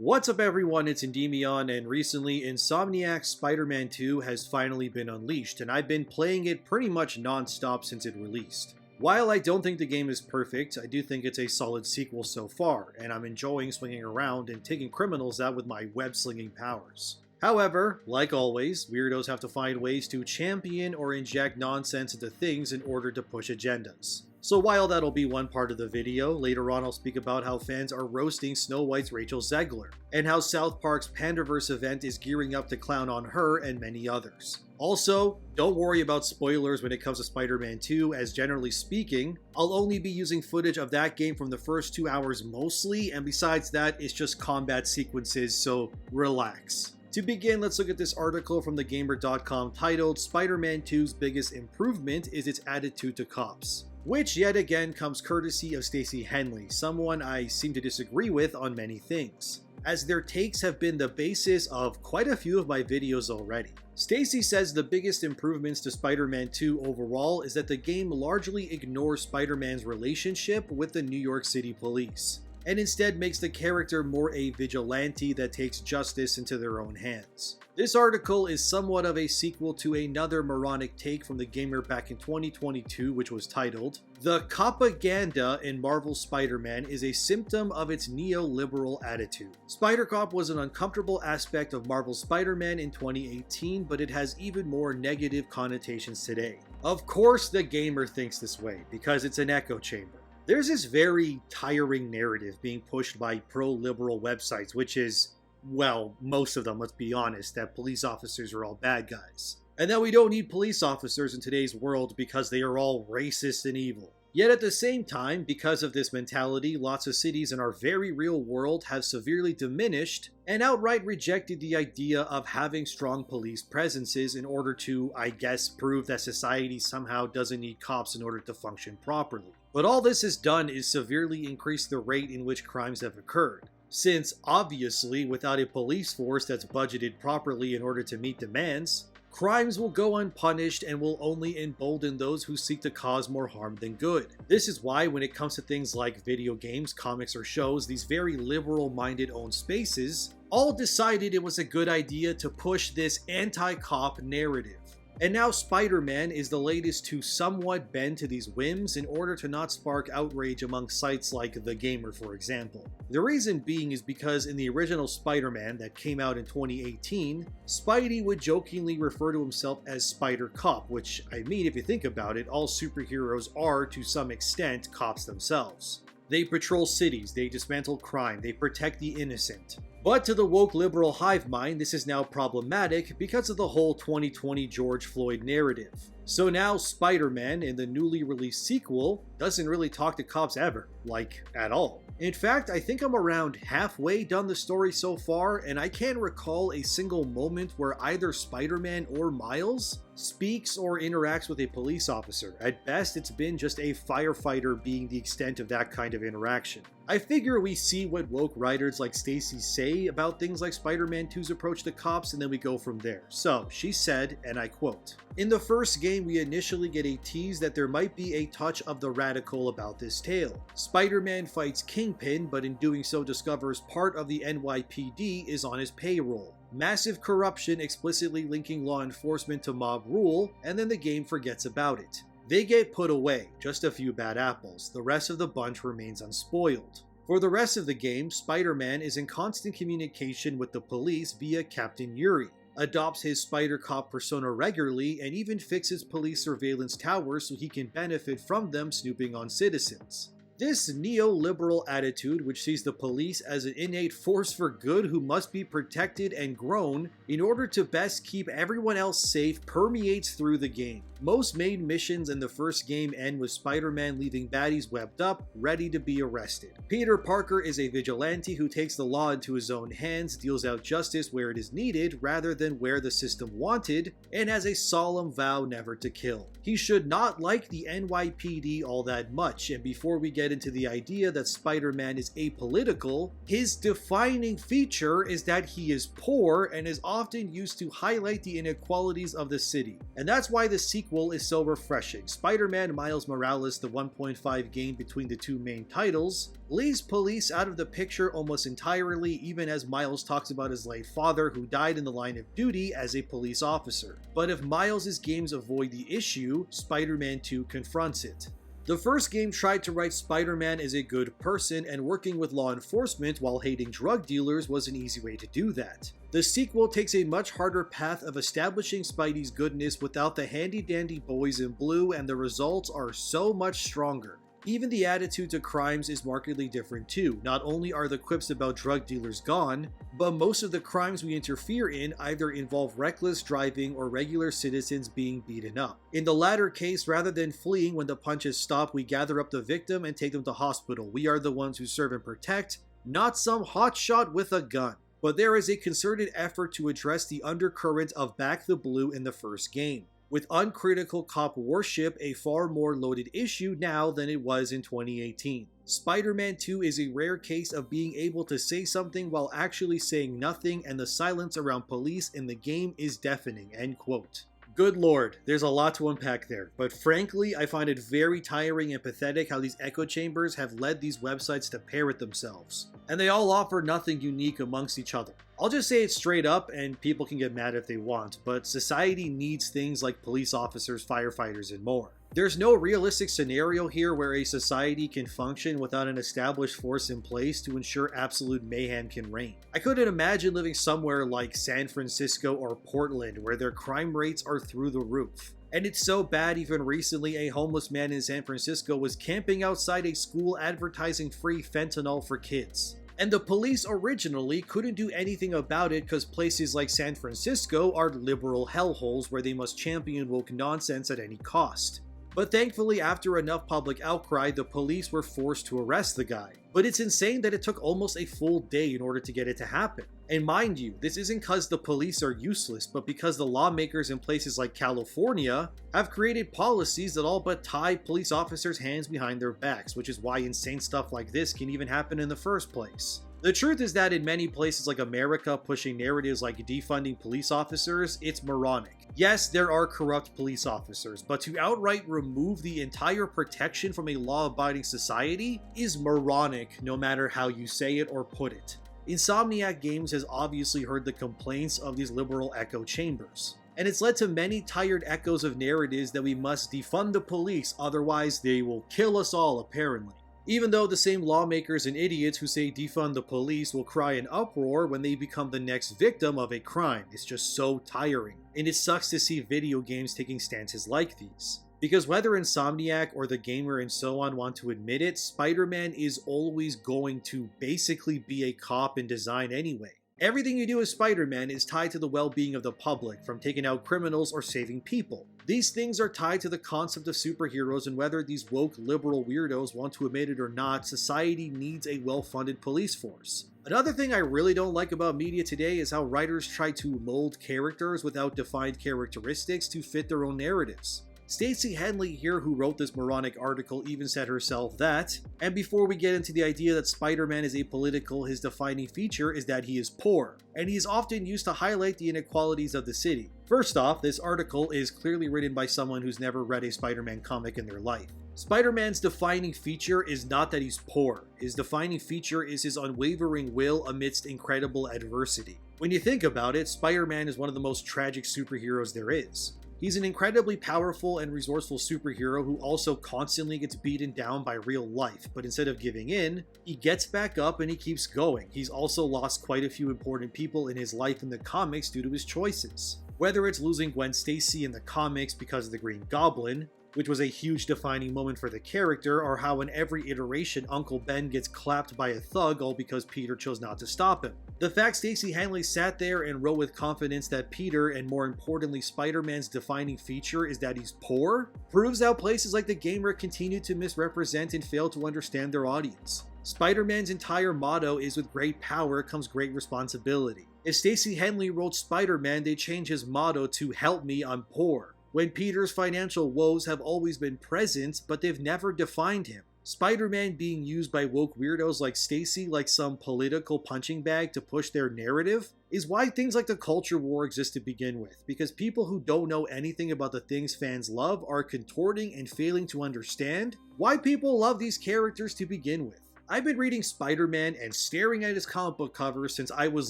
What's up everyone, it's ENDYMION, and recently Insomniac's Spider-Man 2 has finally been unleashed, and I've been playing it pretty much non-stop since it released. While I don't think the game is perfect, I do think it's a solid sequel so far, and I'm enjoying swinging around and taking criminals out with my web-slinging powers. However, like always, weirdos have to find ways to champion or inject nonsense into things in order to push agendas. So while that'll be one part of the video, later on I'll speak about how fans are roasting Snow White's Rachel Zegler, and how South Park's Panderverse event is gearing up to clown on her and many others. Also, don't worry about spoilers when it comes to Spider-Man 2, as generally speaking, I'll only be using footage of that game from the first 2 hours mostly, and besides that, it's just combat sequences, so relax. To begin, let's look at this article from thegamer.com titled Spider-Man 2's biggest improvement is its attitude to cops, which yet again comes courtesy of Stacey Henley, someone I seem to disagree with on many things, as their takes have been the basis of quite a few of my videos already. Stacey says the biggest improvements to Spider-Man 2 overall is that the game largely ignores Spider-Man's relationship with the New York City police, and instead makes the character more a vigilante that takes justice into their own hands. This article is somewhat of a sequel to another moronic take from the gamer back in 2022, which was titled, "The Copaganda in Marvel's Spider-Man is a symptom of its neoliberal attitude. Spider-Cop was an uncomfortable aspect of Marvel's Spider-Man in 2018, but it has even more negative connotations today." Of course the gamer thinks this way, because it's an echo chamber. There's this very tiring narrative being pushed by pro-liberal websites, which is, well, most of them, let's be honest, that police officers are all bad guys, and that we don't need police officers in today's world because they are all racist and evil. Yet at the same time, because of this mentality, lots of cities in our very real world have severely diminished and outright rejected the idea of having strong police presences in order to, I guess, prove that society somehow doesn't need cops in order to function properly. But all this has done is severely increase the rate in which crimes have occurred, since obviously without a police force that's budgeted properly in order to meet demands, crimes will go unpunished and will only embolden those who seek to cause more harm than good. This is why when it comes to things like video games, comics, or shows, these very liberal-minded owned spaces all decided it was a good idea to push this anti-cop narrative. And now Spider-Man is the latest to somewhat bend to these whims in order to not spark outrage among sites like The Gamer, for example. The reason being is because in the original Spider-Man that came out in 2018, Spidey would jokingly refer to himself as Spider-Cop, which, I mean, if you think about it, all superheroes are, to some extent, cops themselves. They patrol cities, they dismantle crime, they protect the innocent. But to the woke liberal hive mind, this is now problematic because of the whole 2020 George Floyd narrative. So now Spider-Man in the newly released sequel doesn't really talk to cops ever, like at all. In fact, I think I'm around halfway done the story so far, and I can't recall a single moment where either Spider-Man or Miles speaks or interacts with a police officer. At best, it's been just a firefighter being the extent of that kind of interaction. I figure we see what woke writers like Stacey say about things like Spider-Man 2's approach to cops, and then we go from there. So, she said, and I quote, "In the first game, we initially get a tease that there might be a touch of the radical about this tale. Spider-Man fights Kingpin, but in doing so discovers part of the NYPD is on his payroll. Massive corruption explicitly linking law enforcement to mob rule, and then the game forgets about it. They get put away, just a few bad apples. The rest of the bunch remains unspoiled. For the rest of the game, Spider-Man is in constant communication with the police via Captain Yuri, adopts his Spider-Cop persona regularly, and even fixes police surveillance towers so he can benefit from them snooping on citizens. This neoliberal attitude, which sees the police as an innate force for good who must be protected and grown in order to best keep everyone else safe, permeates through the game. Most main missions in the first game end with Spider-Man leaving baddies webbed up, ready to be arrested. Peter Parker is a vigilante who takes the law into his own hands, deals out justice where it is needed rather than where the system wanted, and has a solemn vow never to kill. He should not like the NYPD all that much, and before we get into the idea that Spider-Man is apolitical, his defining feature is that he is poor and is often used to highlight the inequalities of the city. And that's why the sequel is so refreshing. Spider-Man Miles Morales, the 1.5 game between the two main titles, leaves police out of the picture almost entirely, even as Miles talks about his late father who died in the line of duty as a police officer. But if Miles' games avoid the issue, Spider-Man 2 confronts it. The first game tried to write Spider-Man as a good person, and working with law enforcement while hating drug dealers was an easy way to do that. The sequel takes a much harder path of establishing Spidey's goodness without the handy-dandy boys in blue, and the results are so much stronger. Even the attitude to crimes is markedly different too. Not only are the quips about drug dealers gone, but most of the crimes we interfere in either involve reckless driving or regular citizens being beaten up. In the latter case, rather than fleeing when the punches stop, we gather up the victim and take them to hospital. We are the ones who serve and protect, not some hotshot with a gun. But there is a concerted effort to address the undercurrent of Back the Blue in the first game, with uncritical cop worship a far more loaded issue now than it was in 2018. Spider-Man 2 is a rare case of being able to say something while actually saying nothing, and the silence around police in the game is deafening, end quote. Good lord, there's a lot to unpack there, but frankly, I find it very tiring and pathetic how these echo chambers have led these websites to parrot themselves, and they all offer nothing unique amongst each other. I'll just say it straight up, and people can get mad if they want, but society needs things like police officers, firefighters, and more. There's no realistic scenario here where a society can function without an established force in place to ensure absolute mayhem can reign. I couldn't imagine living somewhere like San Francisco or Portland where their crime rates are through the roof. And it's so bad, even recently a homeless man in San Francisco was camping outside a school advertising free fentanyl for kids. And the police originally couldn't do anything about it because places like San Francisco are liberal hellholes where they must champion woke nonsense at any cost. But thankfully, after enough public outcry, the police were forced to arrest the guy. But it's insane that it took almost a full day in order to get it to happen. And mind you, this isn't because the police are useless, but because the lawmakers in places like California have created policies that all but tie police officers' hands behind their backs, which is why insane stuff like this can even happen in the first place. The truth is that in many places like America pushing narratives like defunding police officers, it's moronic. Yes, there are corrupt police officers, but to outright remove the entire protection from a law-abiding society is moronic no matter how you say it or put it. Insomniac Games has obviously heard the complaints of these liberal echo chambers, and it's led to many tired echoes of narratives that we must defund the police, otherwise they will kill us all apparently. Even though the same lawmakers and idiots who say defund the police will cry in uproar when they become the next victim of a crime. It's just so tiring. And it sucks to see video games taking stances like these. Because whether Insomniac or the gamer and so on want to admit it, Spider-Man is always going to basically be a cop in design anyway. Everything you do as Spider-Man is tied to the well-being of the public, from taking out criminals or saving people. These things are tied to the concept of superheroes, and whether these woke liberal weirdos want to admit it or not, society needs a well-funded police force. Another thing I really don't like about media today is how writers try to mold characters without defined characteristics to fit their own narratives. Stacey Henley here, who wrote this moronic article, even said herself that, and before we get into the idea that Spider-Man is apolitical, his defining feature is that he is poor, and he is often used to highlight the inequalities of the city. First off, this article is clearly written by someone who's never read a Spider-Man comic in their life. Spider-Man's defining feature is not that he's poor. His defining feature is his unwavering will amidst incredible adversity. When you think about it, Spider-Man is one of the most tragic superheroes there is. He's an incredibly powerful and resourceful superhero who also constantly gets beaten down by real life, but instead of giving in, he gets back up and he keeps going. He's also lost quite a few important people in his life in the comics due to his choices. Whether it's losing Gwen Stacy in the comics because of the Green Goblin, which was a huge defining moment for the character, or how in every iteration Uncle Ben gets clapped by a thug all because Peter chose not to stop him. The fact Stacey Henley sat there and wrote with confidence that Peter, and more importantly Spider-Man's defining feature is that he's poor, proves how places like the gamer continue to misrepresent and fail to understand their audience. Spider-Man's entire motto is with great power comes great responsibility. If Stacey Henley wrote Spider-Man, they'd change his motto to help me, I'm poor. When Peter's financial woes have always been present, but they've never defined him. Spider-Man being used by woke weirdos like Stacy like some political punching bag to push their narrative is why things like the culture war exist to begin with, because people who don't know anything about the things fans love are contorting and failing to understand why people love these characters to begin with. I've been reading Spider-Man and staring at his comic book covers since I was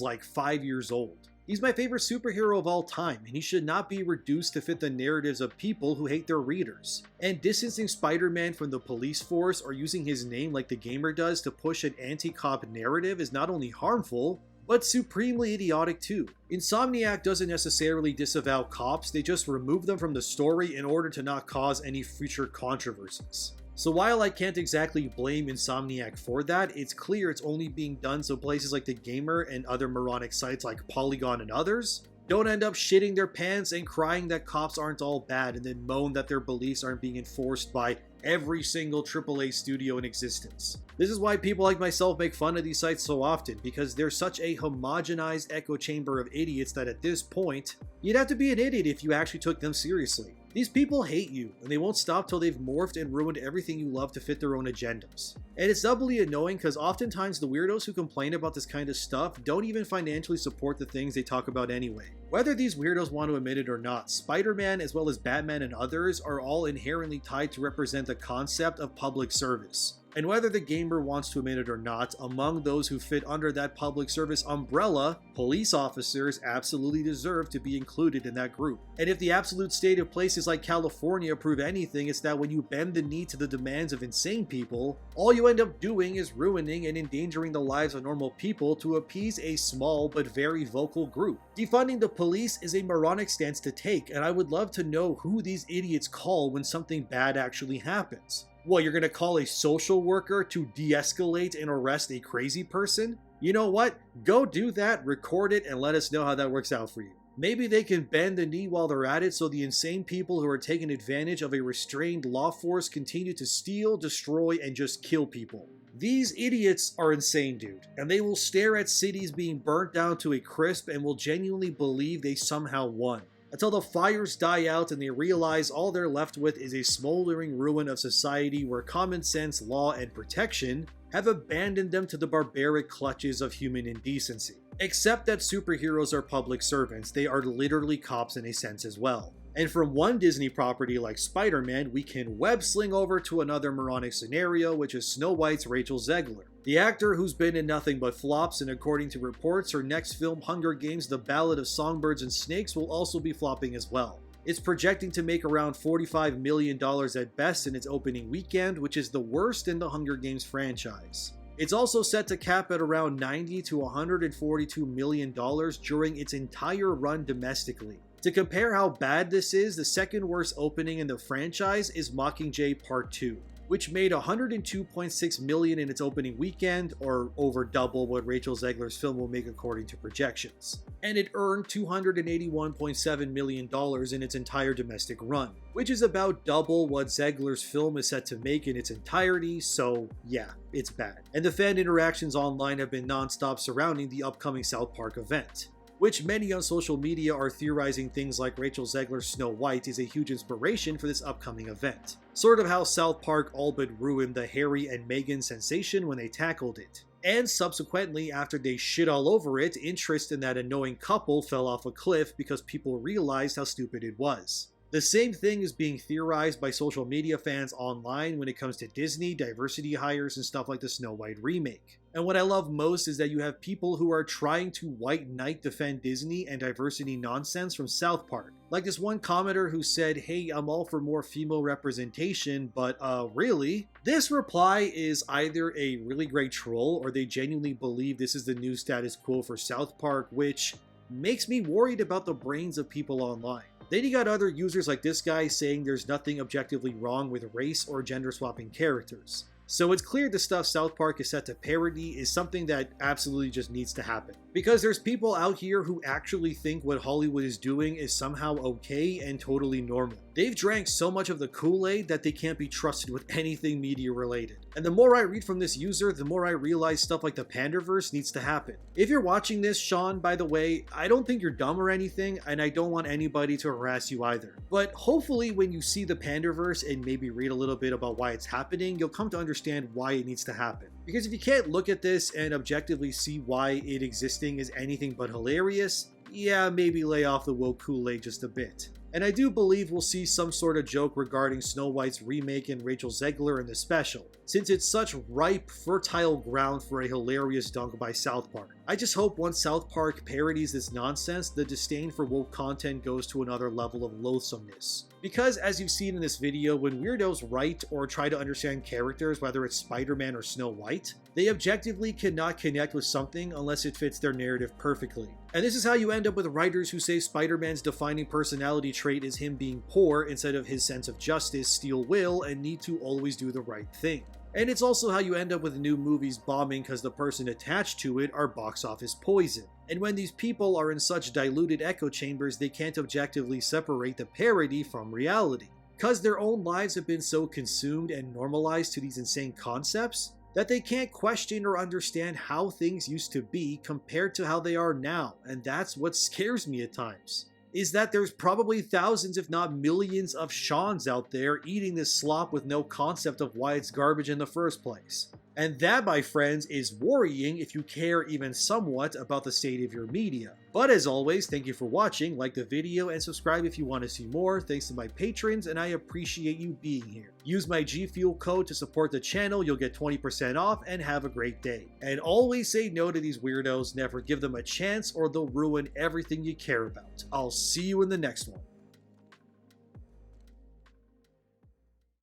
like 5 years old. He's my favorite superhero of all time, and he should not be reduced to fit the narratives of people who hate their readers. And distancing Spider-Man from the police force or using his name like the gamer does to push an anti-cop narrative is not only harmful, but supremely idiotic too. Insomniac doesn't necessarily disavow cops, they just remove them from the story in order to not cause any future controversies. So while I can't exactly blame Insomniac for that, it's clear it's only being done so places like The Gamer and other moronic sites like Polygon and others don't end up shitting their pants and crying that cops aren't all bad and then moan that their beliefs aren't being enforced by every single AAA studio in existence. This is why people like myself make fun of these sites so often, because they're such a homogenized echo chamber of idiots that at this point, you'd have to be an idiot if you actually took them seriously. These people hate you, and they won't stop till they've morphed and ruined everything you love to fit their own agendas. And it's doubly annoying because oftentimes the weirdos who complain about this kind of stuff don't even financially support the things they talk about anyway. Whether these weirdos want to admit it or not, Spider-Man as well as Batman and others are all inherently tied to represent the concept of public service. And whether the gamer wants to admit it or not, among those who fit under that public service umbrella, police officers absolutely deserve to be included in that group. And if the absolute state of places like California prove anything, it's that when you bend the knee to the demands of insane people, all you end up doing is ruining and endangering the lives of normal people to appease a small but very vocal group. Defunding the police is a moronic stance to take, and I would love to know who these idiots call when something bad actually happens. What, you're gonna call a social worker to de-escalate and arrest a crazy person? You know what? Go do that, record it, and let us know how that works out for you. Maybe they can bend the knee while they're at it so the insane people who are taking advantage of a restrained law force continue to steal, destroy, and just kill people. These idiots are insane, dude, and they will stare at cities being burnt down to a crisp and will genuinely believe they somehow won, until the fires die out and they realize all they're left with is a smoldering ruin of society where common sense, law, and protection have abandoned them to the barbaric clutches of human indecency. Except that superheroes are public servants, they are literally cops in a sense as well. And from one Disney property like Spider-Man, we can web sling over to another moronic scenario, which is Snow White's Rachel Zegler, the actor who's been in nothing but flops, and according to reports, her next film, Hunger Games: The Ballad of Songbirds and Snakes, will also be flopping as well. It's projecting to make around $45 million at best in its opening weekend, which is the worst in the Hunger Games franchise. It's also set to cap at around $90 to $142 million during its entire run domestically. To compare how bad this is, the second worst opening in the franchise is Mockingjay Part 2, which made $102.6 million in its opening weekend, or over double what Rachel Zegler's film will make according to projections. And it earned $281.7 million in its entire domestic run, which is about double what Zegler's film is set to make in its entirety, so yeah, it's bad. And the fan interactions online have been non-stop surrounding the upcoming South Park event, which many on social media are theorizing things like Rachel Zegler's Snow White is a huge inspiration for this upcoming event. Sort of how South Park all but ruined the Harry and Meghan sensation when they tackled it. And subsequently, after they shit all over it, interest in that annoying couple fell off a cliff because people realized how stupid it was. The same thing is being theorized by social media fans online when it comes to Disney, diversity hires, and stuff like the Snow White remake. And what I love most is that you have people who are trying to white knight defend Disney and diversity nonsense from South Park. Like this one commenter who said, "Hey, I'm all for more female representation, but really?" This reply is either a really great troll or they genuinely believe this is the new status quo for South Park, which makes me worried about the brains of people online. Then you got other users like this guy saying there's nothing objectively wrong with race or gender swapping characters. So it's clear the stuff South Park is set to parody is something that absolutely just needs to happen. Because there's people out here who actually think what Hollywood is doing is somehow okay and totally normal. They've drank so much of the Kool-Aid that they can't be trusted with anything media related. And the more I read from this user, the more I realize stuff like the panderverse needs to happen. If you're watching this, Sean, by the way, I don't think you're dumb or anything, and I don't want anybody to harass you either. But hopefully when you see the panderverse and maybe read a little bit about why it's happening, you'll come to understand why it needs to happen. Because if you can't look at this and objectively see why it existing is anything but hilarious, yeah, maybe lay off the woke Kool-Aid just a bit. And I do believe we'll see some sort of joke regarding Snow White's remake and Rachel Zegler in the special, since it's such ripe, fertile ground for a hilarious dunk by South Park. I just hope once South Park parodies this nonsense, the disdain for woke content goes to another level of loathsomeness. Because as you've seen in this video, when weirdos write or try to understand characters, whether it's Spider-Man or Snow White, they objectively cannot connect with something unless it fits their narrative perfectly. And this is how you end up with writers who say Spider-Man's defining personality trait is him being poor instead of his sense of justice, steel will, and need to always do the right thing. And it's also how you end up with new movies bombing because the person attached to it are box office poison. And when these people are in such diluted echo chambers, they can't objectively separate the parody from reality. Because their own lives have been so consumed and normalized to these insane concepts, that they can't question or understand how things used to be compared to how they are now. And that's what scares me at times. Is that there's probably thousands if not millions of Seans out there eating this slop with no concept of why it's garbage in the first place. And that, my friends, is worrying if you care even somewhat about the state of your media. But as always, thank you for watching, like the video, and subscribe if you want to see more. Thanks to my patrons, and I appreciate you being here. Use my G Fuel code to support the channel, you'll get 20% off, and have a great day. And always say no to these weirdos, never give them a chance or they'll ruin everything you care about. I'll see you in the next one.